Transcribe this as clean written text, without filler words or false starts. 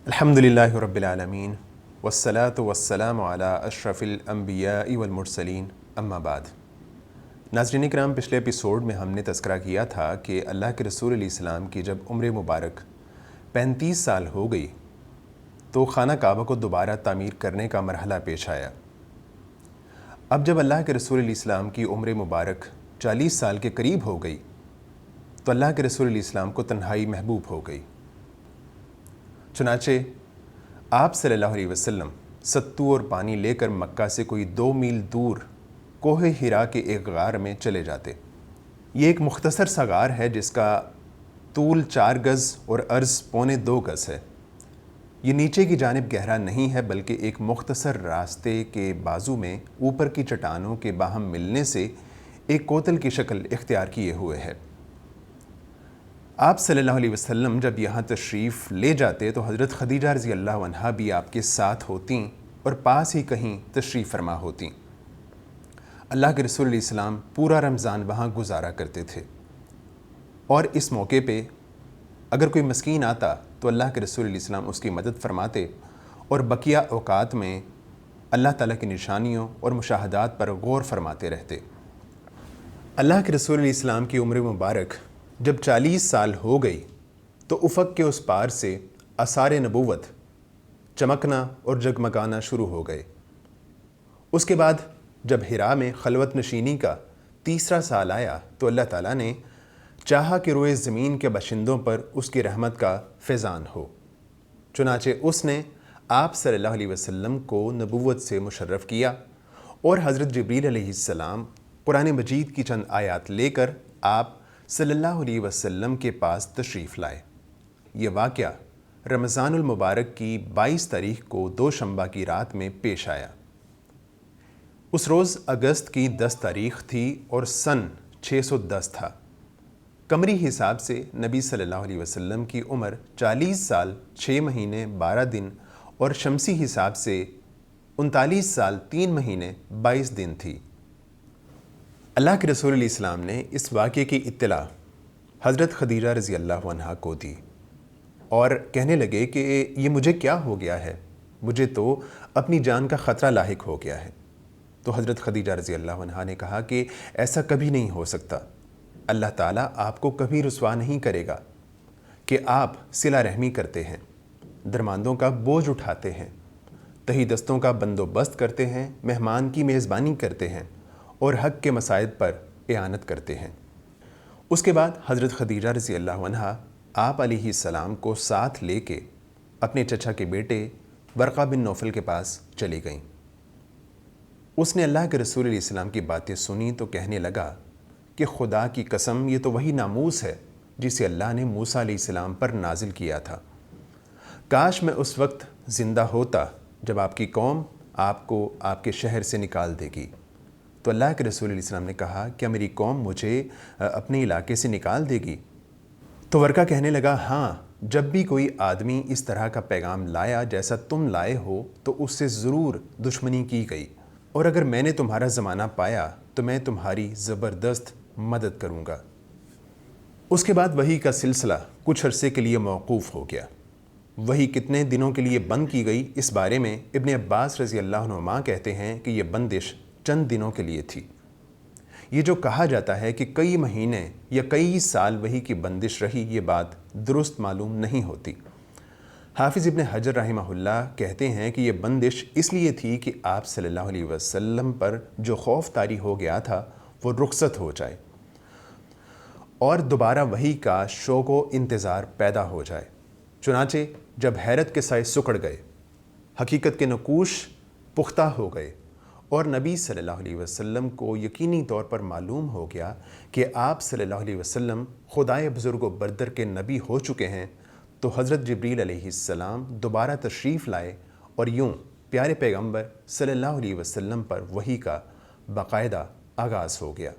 الحمدللہ رب العالمین والصلاة والسلام علی اشرف الانبیاء والمرسلین اما بعد۔ ناظرین اکرام، پچھلے ایپیسوڈ میں ہم نے تذکرہ کیا تھا کہ اللہ کے رسول علیہ السلام کی جب عمر مبارک 35 سال ہو گئی تو خانہ کعبہ کو دوبارہ تعمیر کرنے کا مرحلہ پیش آیا۔ اب جب اللہ کے رسول علیہ السلام کی عمر مبارک 40 سال کے قریب ہو گئی تو اللہ کے رسول علیہ السلام کو تنہائی محبوب ہو گئی۔ چنانچہ آپ صلی اللہ علیہ وسلم ستو اور پانی لے کر مکہ سے کوئی 2 میل دور کوہ ہرا کے ایک غار میں چلے جاتے۔ یہ ایک مختصر سا غار ہے جس کا طول 4 گز اور عرض 1.25 گز ہے۔ یہ نیچے کی جانب گہرا نہیں ہے بلکہ ایک مختصر راستے کے بازو میں اوپر کی چٹانوں کے باہم ملنے سے ایک کوتل کی شکل اختیار کیے ہوئے ہے۔ آپ صلی اللہ علیہ وسلم جب یہاں تشریف لے جاتے تو حضرت خدیجہ رضی اللہ عنہا بھی آپ کے ساتھ ہوتیں اور پاس ہی کہیں تشریف فرما ہوتیں۔ اللہ کے رسول علیہ السلام پورا رمضان وہاں گزارا کرتے تھے، اور اس موقع پہ اگر کوئی مسکین آتا تو اللہ کے رسول علیہ السلام اس کی مدد فرماتے اور بقیہ اوقات میں اللہ تعالیٰ کی نشانیوں اور مشاہدات پر غور فرماتے رہتے۔ اللہ کے رسول علیہ السلام کی عمر مبارک جب 40 سال ہو گئی تو افق کے اس پار سے آثار نبوت چمکنا اور جگمگانا شروع ہو گئے۔ اس کے بعد جب ہرا میں خلوت نشینی کا 3 سال آیا تو اللہ تعالیٰ نے چاہا کہ روئے زمین کے باشندوں پر اس کی رحمت کا فیضان ہو، چنانچہ اس نے آپ صلی اللہ علیہ وسلم کو نبوت سے مشرف کیا اور حضرت جبریل علیہ السلام قرآن مجید کی چند آیات لے کر آپ صلی اللہ علیہ وسلم کے پاس تشریف لائے۔ یہ واقعہ رمضان المبارک کی 22 تاریخ کو دوشنبہ کی رات میں پیش آیا۔ اس روز اگست کی 10 تاریخ تھی اور سن 610 تھا۔ قمری حساب سے نبی صلی اللہ علیہ وسلم کی عمر 40 سال 6 مہینے 12 دن اور شمسی حساب سے 39 سال 3 مہینے 22 دن تھی۔ اللہ کے رسول علیہ السلام نے اس واقعے کی اطلاع حضرت خدیجہ رضی اللہ عنہا کو دی اور کہنے لگے کہ یہ مجھے کیا ہو گیا ہے، مجھے تو اپنی جان کا خطرہ لاحق ہو گیا ہے۔ تو حضرت خدیجہ رضی اللہ عنہا نے کہا کہ ایسا کبھی نہیں ہو سکتا، اللہ تعالیٰ آپ کو کبھی رسوا نہیں کرے گا کہ آپ صلہ رحمی کرتے ہیں، درماندوں کا بوجھ اٹھاتے ہیں، تہی دستوں کا بندوبست کرتے ہیں، مہمان کی میزبانی کرتے ہیں اور حق کے مسائل پر اعانت کرتے ہیں۔ اس کے بعد حضرت خدیجہ رضی اللہ عنہا آپ علیہ السلام کو ساتھ لے کے اپنے چچا کے بیٹے ورقہ بن نوفل کے پاس چلی گئیں۔ اس نے اللہ کے رسول علیہ السلام کی باتیں سنی تو کہنے لگا کہ خدا کی قسم، یہ تو وہی ناموس ہے جسے اللہ نے موسیٰ علیہ السلام پر نازل کیا تھا۔ کاش میں اس وقت زندہ ہوتا جب آپ کی قوم آپ کو آپ کے شہر سے نکال دے گی۔ تو اللہ کے رسول علیہ السلام نے کہا، کیا میری قوم مجھے اپنے علاقے سے نکال دے گی؟ تو ورقہ کہنے لگا، ہاں، جب بھی کوئی آدمی اس طرح کا پیغام لایا جیسا تم لائے ہو تو اس سے ضرور دشمنی کی گئی، اور اگر میں نے تمہارا زمانہ پایا تو میں تمہاری زبردست مدد کروں گا۔ اس کے بعد وحی کا سلسلہ کچھ عرصے کے لیے موقوف ہو گیا۔ وحی کتنے دنوں کے لیے بند کی گئی، اس بارے میں ابن عباس رضی اللہ عنہما کہتے ہیں کہ یہ بندش چند دنوں کے لیے تھی۔ یہ جو کہا جاتا ہے کہ کئی مہینے یا کئی سال وحی کی بندش رہی، یہ بات درست معلوم نہیں ہوتی۔ حافظ ابن حجر رحمہ اللہ کہتے ہیں کہ یہ بندش اس لیے تھی کہ آپ صلی اللہ علیہ وسلم پر جو خوف طاری ہو گیا تھا وہ رخصت ہو جائے اور دوبارہ وحی کا شوق و انتظار پیدا ہو جائے۔ چنانچہ جب حیرت کے سائے سکڑ گئے، حقیقت کے نقوش پختہ ہو گئے اور نبی صلی اللہ علیہ وسلم کو یقینی طور پر معلوم ہو گیا کہ آپ صلی اللہ علیہ وسلم خدائے بزرگ و برتر کے نبی ہو چکے ہیں، تو حضرت جبریل علیہ السلام دوبارہ تشریف لائے اور یوں پیارے پیغمبر صلی اللہ علیہ وسلم پر وحی کا باقاعدہ آغاز ہو گیا۔